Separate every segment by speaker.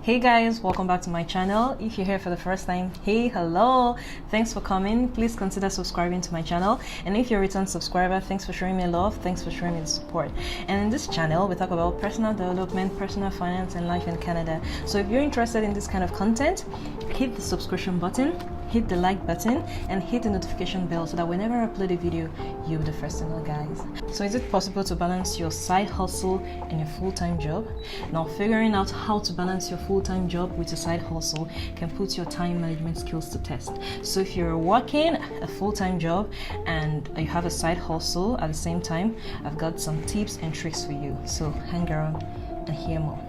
Speaker 1: Hey guys, welcome back to my channel. If you're here for the first time, hey, hello, thanks for coming. Please consider subscribing to my channel, and if you're a return subscriber, thanks for showing me love, thanks for showing me the support. And in this channel we talk about personal development, personal finance, and life in Canada. So if you're interested in this kind of content, hit the subscription button, hit the like button, and hit the notification bell so that whenever I upload a video, you'll be the first to know, guys. So is it possible to balance your side hustle and your full-time job? Now, figuring out how to balance your full-time job with a side hustle can put your time management skills to test. So if you're working a full-time job and you have a side hustle at the same time, I've got some tips and tricks for you. So hang around and hear more.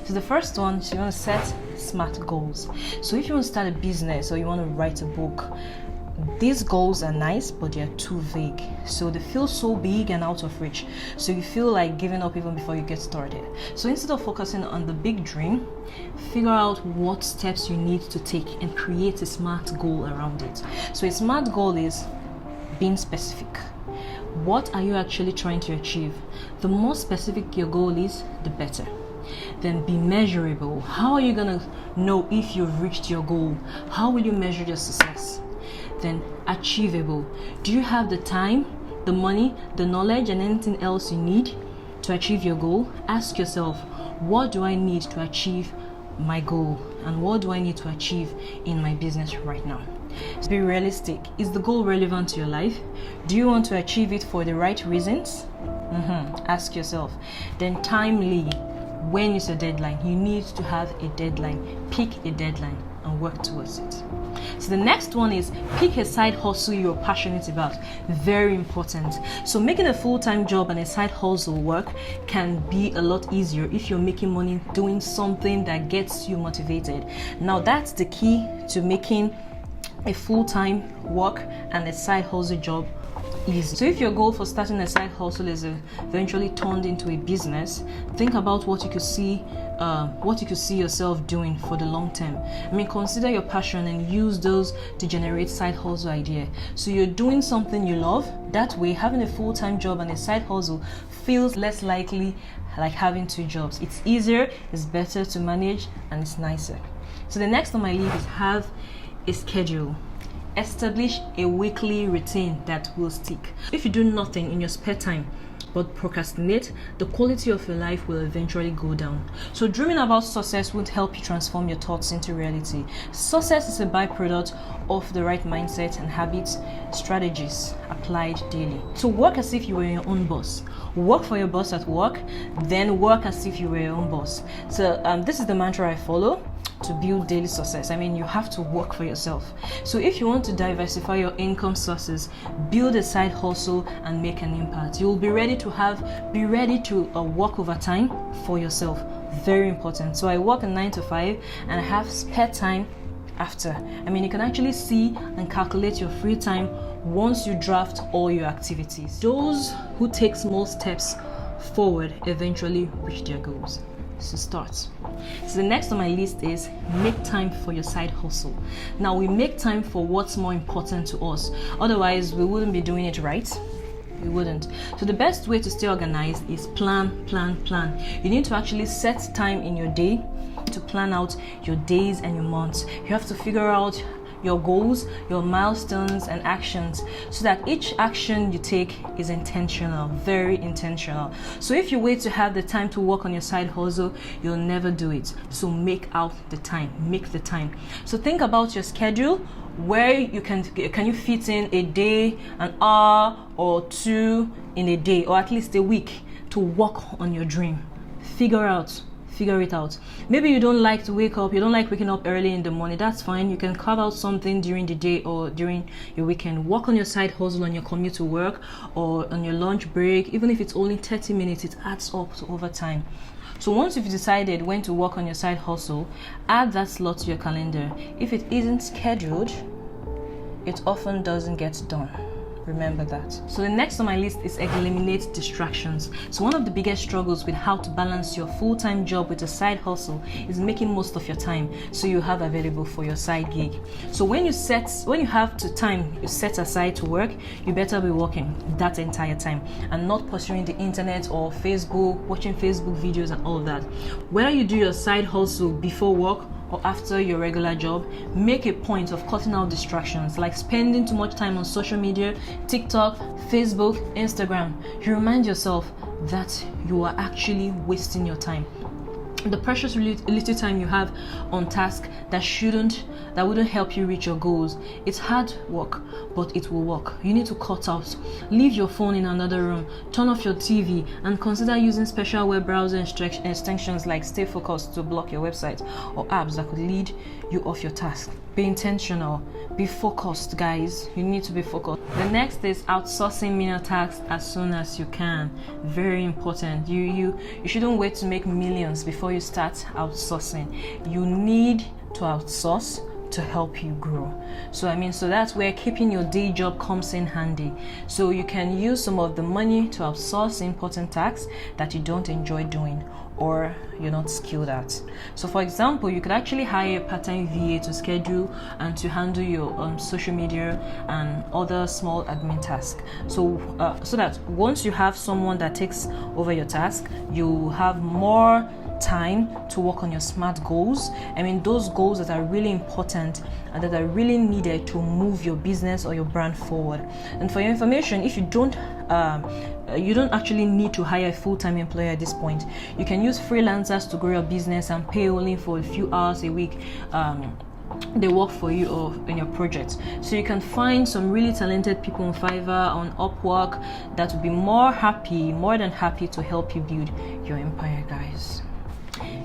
Speaker 1: So the first one is you want to set SMART goals. So if you want to start a business or you want to write a book, these goals are nice, but they're too vague. So they feel so big and out of reach. So you feel like giving up even before you get started. So instead of focusing on the big dream, figure out what steps you need to take and create a SMART goal around it. So a SMART goal is being specific. What are you actually trying to achieve? The more specific your goal is, the better. Then be measurable. How are you gonna know if you've reached your goal? How will you measure your success? Then achievable. Do you have the time, the money, the knowledge, and anything else you need to achieve your goal? Ask yourself, what do I need to achieve my goal? And what do I need to achieve in my business right now? So be realistic. Is the goal relevant to your life? Do you want to achieve it for the right reasons? Ask yourself. Then timely. When is a deadline? You need to have a deadline. Pick a deadline and work towards it. So the next one is pick a side hustle you're passionate about. Very important. So making a full-time job and a side hustle work can be a lot easier if you're making money doing something that gets you motivated. Now that's the key to making a full-time work and a side hustle job easy. So if your goal for starting a side hustle is eventually turned into a business, think about what you could see yourself doing for the long term. I mean, consider your passion and use those to generate side hustle idea. So you're doing something you love. That way, having a full-time job and a side hustle feels less likely like having two jobs. It's easier, it's better to manage, and it's nicer. So the next on my list is have a schedule. Establish a weekly routine that will stick. If you do nothing in your spare time but procrastinate, the quality of your life will eventually go down. So dreaming about success won't help you transform your thoughts into reality. Success is a byproduct of the right mindset and habits, strategies applied daily. So work as if you were your own boss. Work for your boss at work, then work as if you were your own boss. So this is the mantra I follow to build daily success. I mean, you have to work for yourself. So if you want to diversify your income sources, build a side hustle and make an impact. You'll be ready to work overtime for yourself. Very important. So I work a 9 to 5 and I have spare time after. I mean, you can actually see and calculate your free time once you draft all your activities. Those who take small steps forward eventually reach their goals. So start. So the next on my list is make time for your side hustle. Now we make time for what's more important to us. Otherwise, we wouldn't be doing it right. We wouldn't. So the best way to stay organized is plan. You need to actually set time in your day to plan out your days and your months. You have to figure out your goals, your milestones, and actions so that each action you take is intentional, very intentional. So if you wait to have the time to work on your side hustle, you'll never do it. So make the time. So think about your schedule, where you can you fit in a day, an hour or two in a day, or at least a week to work on your dream. Figure it out. Maybe you don't like to wake up, you don't like waking up early in the morning. That's fine. You can carve out something during the day or during your weekend. Work on your side hustle on your commute to work or on your lunch break. Even if it's only 30 minutes, it adds up to over time. So once you've decided when to work on your side hustle, add that slot to your calendar. If it isn't scheduled, it often doesn't get done. Remember that. So the next on my list is eliminate distractions. So one of the biggest struggles with how to balance your full-time job with a side hustle is making most of your time so you have available for your side gig. So when you have the time you set aside to work, you better be working that entire time and not pursuing the internet or Facebook, watching Facebook videos and all of that. Whether you do your side hustle before work or after your regular job, make a point of cutting out distractions like spending too much time on social media, TikTok, Facebook, Instagram. You remind yourself that you are actually wasting your time. The precious little time you have on task that wouldn't help you reach your goals. It's hard work, but it will work. You need to cut out. Leave your phone in another room, turn off your TV, and consider using special web browser extensions like Stay Focused to block your website or apps that could lead you off your task. Be intentional, be focused, guys. You need to be focused. The next is outsourcing menial tasks as soon as you can. Very important. You shouldn't wait to make millions before you start outsourcing. You need to outsource to help you grow. So that's where keeping your day job comes in handy. So you can use some of the money to outsource important tasks that you don't enjoy doing or you're not skilled at. So for example, you could actually hire a part-time VA to schedule and to handle your social media and other small admin tasks. So that once you have someone that takes over your task, you have more time to work on your SMART goals. Those goals that are really important and that are really needed to move your business or your brand forward. And for your information, if you don't actually need to hire a full-time employer at this point. You can use freelancers to grow your business and pay only for a few hours a week. They work for you or in your projects. So you can find some really talented people on Fiverr, on Upwork that will be more than happy to help you build your empire, guys.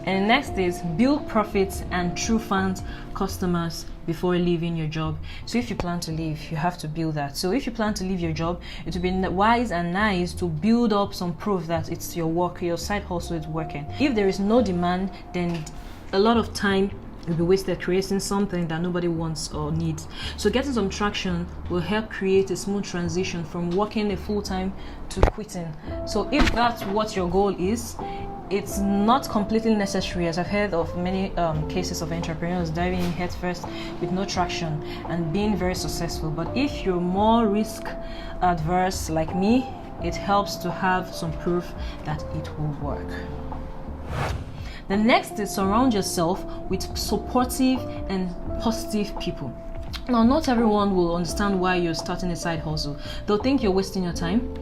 Speaker 1: And next is build profits and true fans, customers before leaving your job. So if you plan to leave, you have to build that. So if you plan to leave your job, it would be wise and nice to build up some proof that it's your work, your side hustle is working. If there is no demand, then a lot of time will be wasted creating something that nobody wants or needs. So getting some traction will help create a smooth transition from working a full-time to quitting. So if that's what your goal is, it's not completely necessary, as I've heard of many cases of entrepreneurs diving in head first with no traction and being very successful. But if you're more risk adverse like me, it helps to have some proof that it will work. The next is surround yourself with supportive and positive people. Now, not everyone will understand why you're starting a side hustle. They'll think you're wasting your time.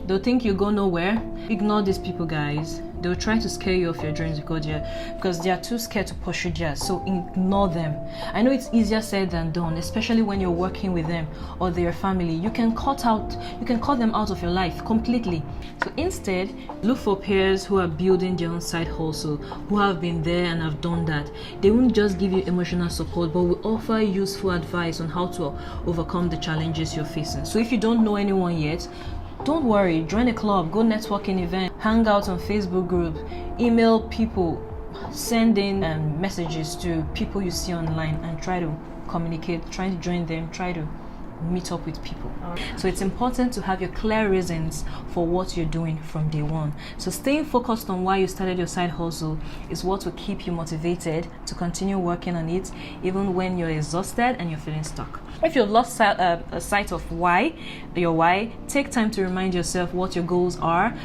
Speaker 1: They'll think you go nowhere. Ignore these people, guys. They'll try to scare you off your dreams because they are too scared to pursue theirs. So ignore them. I know it's easier said than done, especially when you're working with them or their family. You can cut them out of your life completely. So instead, look for peers who are building their own side hustle, who have been there and have done that. They won't just give you emotional support, but will offer useful advice on how to overcome the challenges you're facing. So if you don't know anyone yet, don't worry, join a club, go networking event, hang out on Facebook groups, email people, send in messages to people you see online and try to communicate, try to join them, try to meet up with people. So it's important to have your clear reasons for what you're doing from day one. So staying focused on why you started your side hustle is what will keep you motivated to continue working on it even when you're exhausted and you're feeling stuck. If you've lost sight of your why, take time to remind yourself what your goals are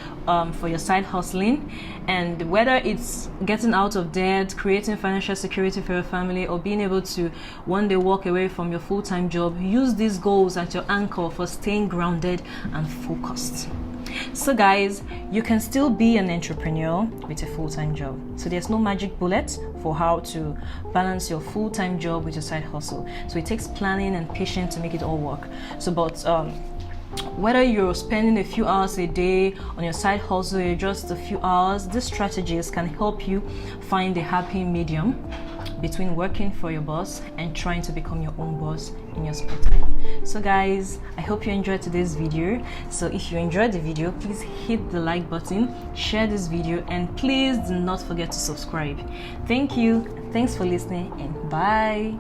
Speaker 1: for your side hustling, and whether it's getting out of debt, creating financial security for your family, or being able to one day walk away from your full-time job. Use these goals as your anchor for staying grounded and focused. So guys, you can still be an entrepreneur with a full-time job. So there's no magic bullet for how to balance your full-time job with your side hustle. So it takes planning and patience to make it all work. So whether you're spending a few hours a day on your side hustle or just a few hours, these strategies can help you find a happy medium between working for your boss and trying to become your own boss in your spare time. So guys, I hope you enjoyed today's video. So if you enjoyed the video, please hit the like button, share this video, and please do not forget to subscribe. Thank you, thanks for listening, and bye.